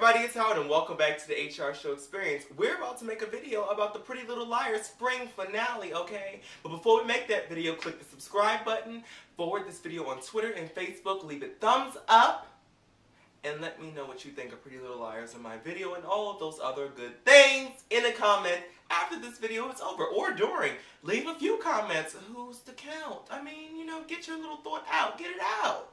everybody, it's Howard and welcome back to the HR Show Experience. We're about to make a video about the Pretty Little Liars spring finale, okay? But before we make that video, click the subscribe button, forward this video on Twitter and Facebook, leave it thumbs up, and let me know what you think of Pretty Little Liars in my video and all of those other good things in a comment after this video is over or during. Leave a few comments. Who's to count? I mean, you know, get your little thought out. Get it out.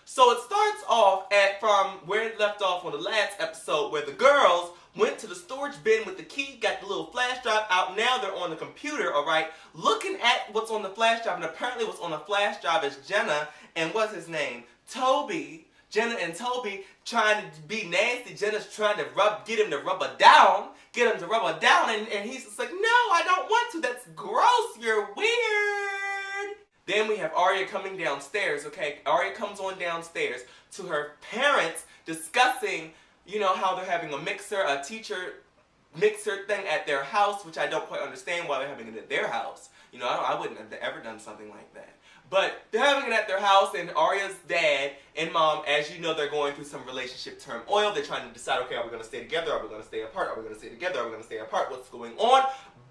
So it starts off from where it left off on the last episode where the girls went to the storage bin with the key, got the little flash drive out. Now they're on the computer, alright, looking at what's on the flash drive. And apparently what's on the flash drive is Jenna and what's his name? Toby. Jenna and Toby trying to be nasty. Jenna's trying to get him to rub her down. And he's just like, no, I don't want to. That's gross. You're weird. Then we have Aria coming downstairs, okay? Aria comes on downstairs to her parents discussing, you know, how they're having a teacher mixer thing at their house, which I don't quite understand why they're having it at their house. You know, I wouldn't have ever done something like that. But they're having it at their house, and Aria's dad and mom, as you know, they're going through some relationship turmoil. They're trying to decide, okay, are we going to stay together? Are we going to stay apart? Are we going to stay together? Are we going to stay apart? What's going on?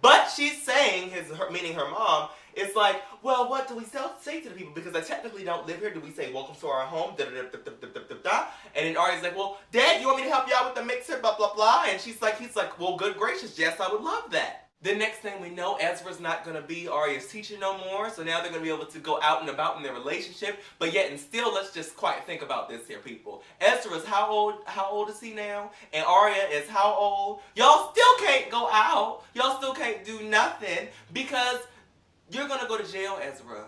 But she's saying, meaning her mom, it's like, well, what do we say to the people? Because I technically don't live here. Do we say, welcome to our home? And then Aria's like, well, Dad, you want me to help you out with the mixer? Blah, blah, blah. And he's like, well, good gracious, yes, I would love that. The next thing we know, Ezra's not going to be Aria's teacher no more, so now they're going to be able to go out and about in their relationship, but yet and still, let's just quite think about this here, people. Ezra's how old is he now? And Aria is how old? Y'all still can't go out. Y'all still can't do nothing, because you're going to go to jail, Ezra.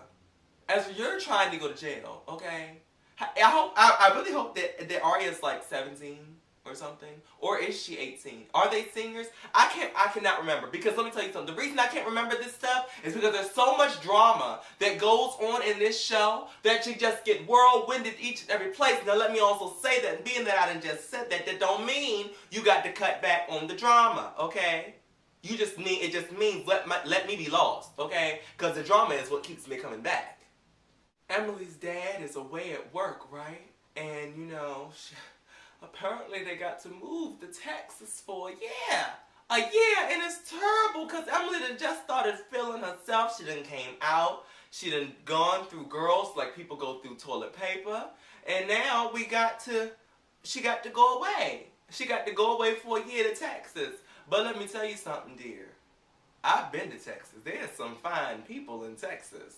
Ezra, you're trying to go to jail, okay? I really hope that Aria's like 17. Or something, or is she 18? Are they seniors? I cannot remember, because let me tell you something. The reason I can't remember this stuff is because there's so much drama that goes on in this show that you just get whirlwinded each and every place. Now let me also say that, being that I done just said that, that don't mean you got to cut back on the drama, okay? It just means let me be lost, okay? Because the drama is what keeps me coming back. Emily's dad is away at work, right? And you know, apparently they got to move to Texas for a year, and it's terrible because Emily done just started feeling herself. She done came out, she done gone through girls like people go through toilet paper, and now she got to go away. She got to go away for a year to Texas. But let me tell you something, dear. I've been to Texas. There's some fine people in Texas.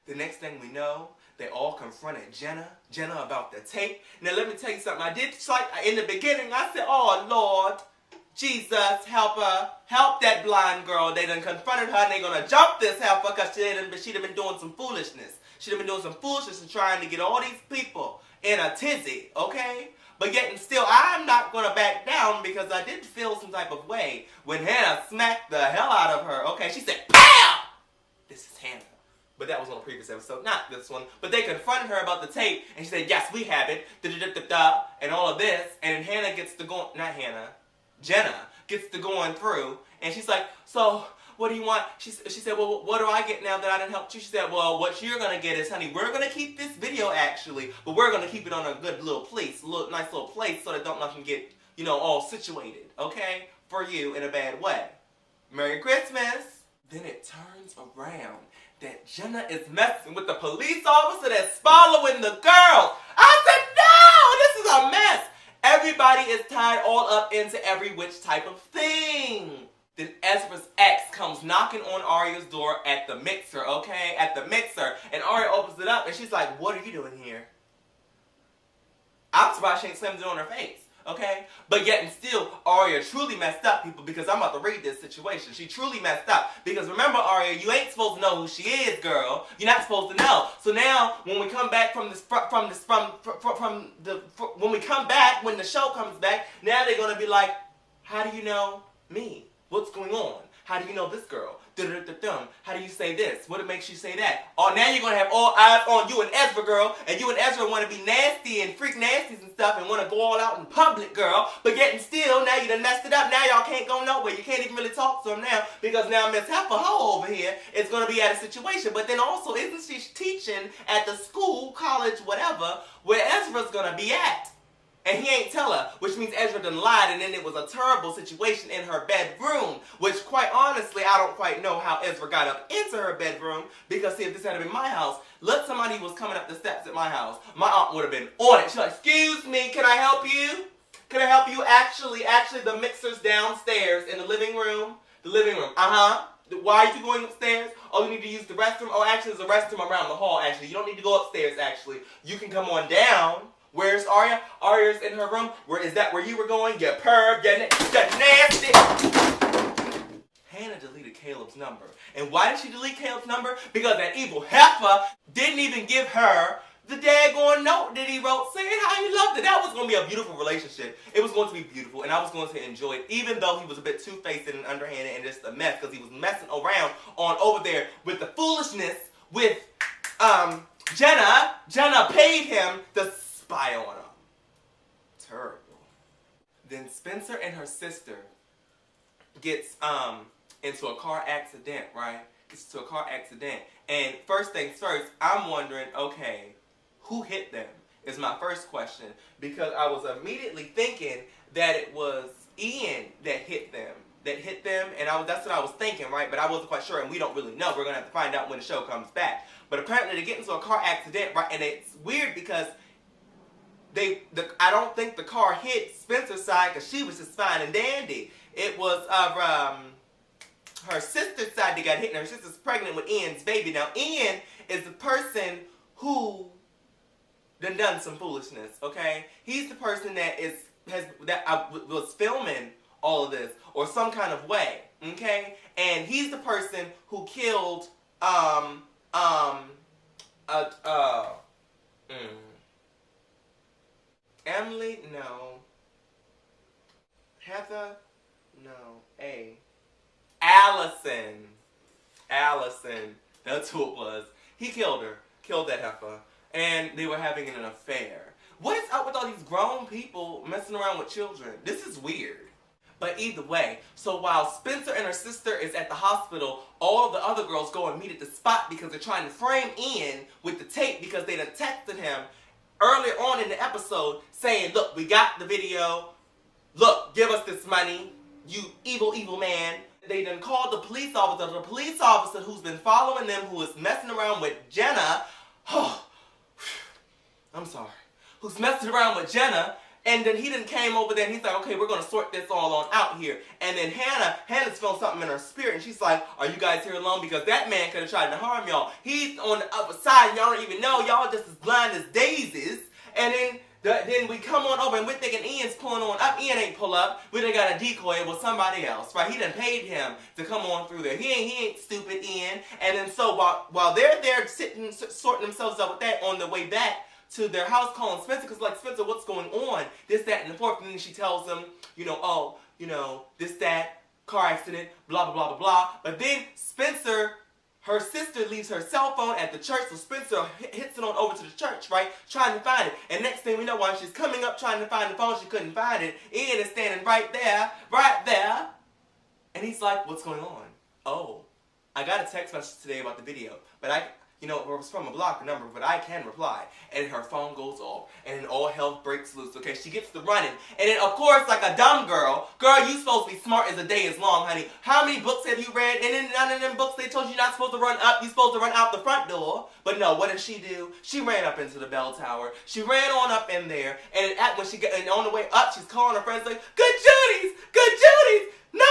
The next thing we know, they all confronted Jenna about the tape. Now let me tell you something. I did in the beginning, I said, oh Lord, Jesus, help her. Help that blind girl. They done confronted her and they gonna jump this heifer because she'd have been doing some foolishness. She'd have been doing some foolishness and trying to get all these people in a tizzy, okay? But yet and still, I'm not gonna back down because I did feel some type of way when Hannah smacked the hell out of her, okay? She said, PAM! This is Hannah. But that was on a previous episode, not this one. But they confronted her about the tape, and she said, yes, we have it, and all of this. And Hannah gets to go, Jenna gets to going through, and she's like, so, what do you want? She said, well, what do I get now that I didn't help you? She said, well, what you're going to get is, honey, we're going to keep this video, actually, but we're going to keep it on a good little place, nice little place, so that nothing get, you know, all situated, okay, for you in a bad way. Merry Christmas. Then it turns around that Jenna is messing with the police officer that's following the girls. I said, no, this is a mess. Everybody is tied all up into every which type of thing. Then Ezra's ex comes knocking on Aria's door at the mixer, okay? At the mixer. And Aria opens it up and she's like, what are you doing here? I'm surprised she ain't slammed it on her face. Okay? But yet and still, Aria truly messed up, people, because I'm about to read this situation. She truly messed up. Because remember, Aria, you ain't supposed to know who she is, girl. You're not supposed to know. So now, when we come back when the show comes back, now they're going to be like, how do you know me? What's going on? How do you know this girl? How do you say this? What makes you say that? Oh, now you're going to have all eyes on you and Ezra, girl. And you and Ezra want to be nasty and freak nasties and stuff and want to go all out in public, girl. But yet and still, now you done messed it up. Now y'all can't go nowhere. You can't even really talk to them now because now Miss Heifer Ho over here is going to be at a situation. But then also, isn't she teaching at the school, college, whatever, where Ezra's going to be at? And he ain't tell her, which means Ezra done lied, and then it was a terrible situation in her bedroom, which quite honestly, I don't quite know how Ezra got up into her bedroom, because see, if this had been my house, look, somebody was coming up the steps at my house, my aunt would have been on it. She's like, excuse me, can I help you? Can I help you? Actually, the mixer's downstairs in the living room. The living room, Why are you going upstairs? Oh, you need to use the restroom? Oh, actually, there's a restroom around the hall, actually. You don't need to go upstairs, actually. You can come on down. Where's Arya? Arya's in her room. Where is that where you were going? You perv, you nasty. Hannah deleted Caleb's number. And why did she delete Caleb's number? Because that evil heifer didn't even give her the daggone note that he wrote saying how he loved it. That was going to be a beautiful relationship. It was going to be beautiful, and I was going to enjoy it, even though he was a bit two-faced and underhanded and just a mess, because he was messing around on over there with the foolishness with Jenna. Jenna paid him to spy on him. Terrible. Then Spencer and her sister gets into a car accident, right? Gets into a car accident. And first things first, I'm wondering, okay, who hit them is my first question, because I was immediately thinking that it was Ian that hit them, and that's what I was thinking, right? But I wasn't quite sure, and we don't really know. We're going to have to find out when the show comes back. But apparently they get into a car accident, right? And it's weird because I don't think the car hit Spencer's side, because she was just fine and dandy. It was her sister's side that got hit, and her sister's pregnant with Ian's baby. Now, Ian is the person who done some foolishness, okay? He's the person that was filming all of this, or some kind of way, okay? And he's the person who killed, Emily? No. Heather? No. Allison. That's who it was. He killed her. Killed that heifer. And they were having an affair. What is up with all these grown people messing around with children? This is weird. But either way, so while Spencer and her sister is at the hospital, all of the other girls go and meet at the spot because they're trying to frame Ian with the tape, because they done texted him earlier on in the episode saying, look, we got the video. Look, give us this money, you evil, evil man. They done called the police officer. The police officer who's been following them, who is messing around with Jenna, I'm sorry, who's messing around with Jenna, and then he done came over there and he's like, okay, we're going to sort this all on out here. And then Hannah's feeling something in her spirit, and she's like, are you guys here alone? Because that man could have tried to harm y'all. He's on the other side, y'all don't even know. Y'all just as blind as daisies. And then we come on over, and we're thinking Ian's pulling on up. Ian ain't pull up. We done got a decoy. It was somebody else, right? He done paid him to come on through there. He ain't stupid, Ian. And then so while they're there sitting, sorting themselves up with that, on the way back to their house, calling Spencer, because like, Spencer, what's going on? This, that, and the fourth. And then she tells them, this, that, car accident, blah, blah, blah, blah, blah. But then Spencer, her sister, leaves her cell phone at the church, so Spencer hits it on over to the church, right, trying to find it. And next thing we know, while she's coming up trying to find the phone, she couldn't find it. Ian is standing right there. And he's like, what's going on? Oh, I got a text message today about the video, but it was from a blocked number, but I can reply. And her phone goes off, and then all hell breaks loose, okay? She gets to running. And then, of course, like a dumb girl, you supposed to be smart as the day is long, honey. How many books have you read? And in none of them books, they told you you're not supposed to run up, you're supposed to run out the front door. But no, what did she do? She ran up into the bell tower. She ran on up in there, and and on the way up, she's calling her friends like, good Judy's! 911,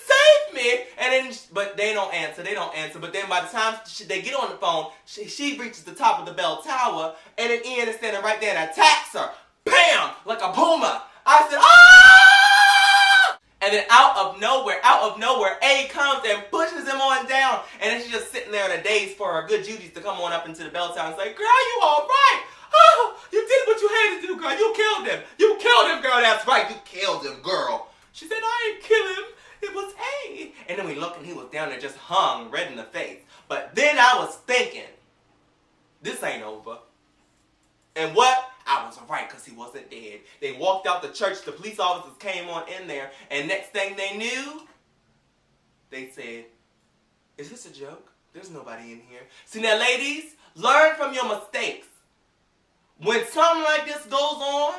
save me! And then, but they don't answer. But then by the time they get on the phone, she reaches the top of the bell tower, and then Ian is standing right there and attacks her. Bam! Like a puma. I said, ah! And then out of nowhere, A comes and pushes him on down. And then she's just sitting there in a daze for her good Judy's to come on up into the bell tower and say, girl, you all right? Oh, you did what you had to do, girl. You killed him. You killed him, girl. That's right. You killed him, girl. She said, I didn't kill him. It was A. And then we looked, and he was down there just hung, red in the face. But then I was thinking, this ain't over. And what? I was right, because he wasn't dead. They walked out the church. The police officers came on in there. And next thing they knew, they said, is this a joke? There's nobody in here. See, now, ladies, learn from your mistakes. When something like this goes on,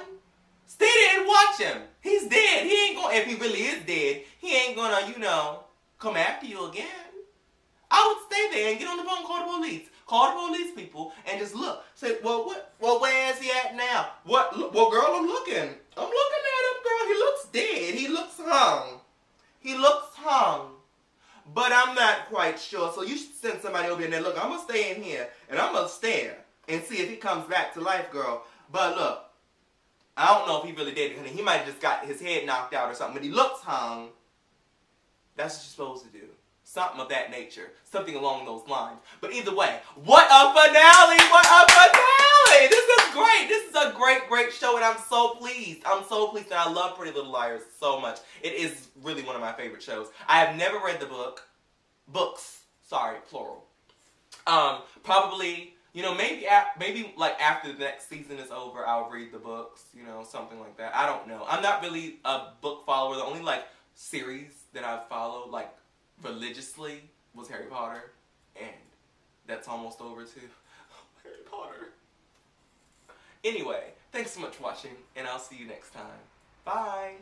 Stay there and watch him. He's dead. He ain't gonna, if he really is dead, he ain't gonna, you know, come after you again. I would stay there and get on the phone, call the police. Call the police people and just look. Say, well, what? Well, where is he at now? What? Well, girl, I'm looking. I'm looking at him, girl. He looks dead. He looks hung. He looks hung. But I'm not quite sure. So you should send somebody over in there. Look, I'm going to stay in here and I'm going to stare and see if he comes back to life, girl. But look, I don't know if he really did. He might have just got his head knocked out or something. But he looks hung. That's what you're supposed to do. Something of that nature. Something along those lines. But either way, what a finale! What a finale! This is great! This is a great, great show and I'm so pleased. I'm so pleased and I love Pretty Little Liars so much. It is really one of my favorite shows. I have never read the book. Books. Sorry, plural. Probably, you know, maybe like after the next season is over, I'll read the books. You know, something like that. I don't know. I'm not really a book follower. The only, like, series that I've followed, like, religiously was Harry Potter, and that's almost over too. Harry Potter. Anyway, thanks so much for watching, and I'll see you next time. Bye!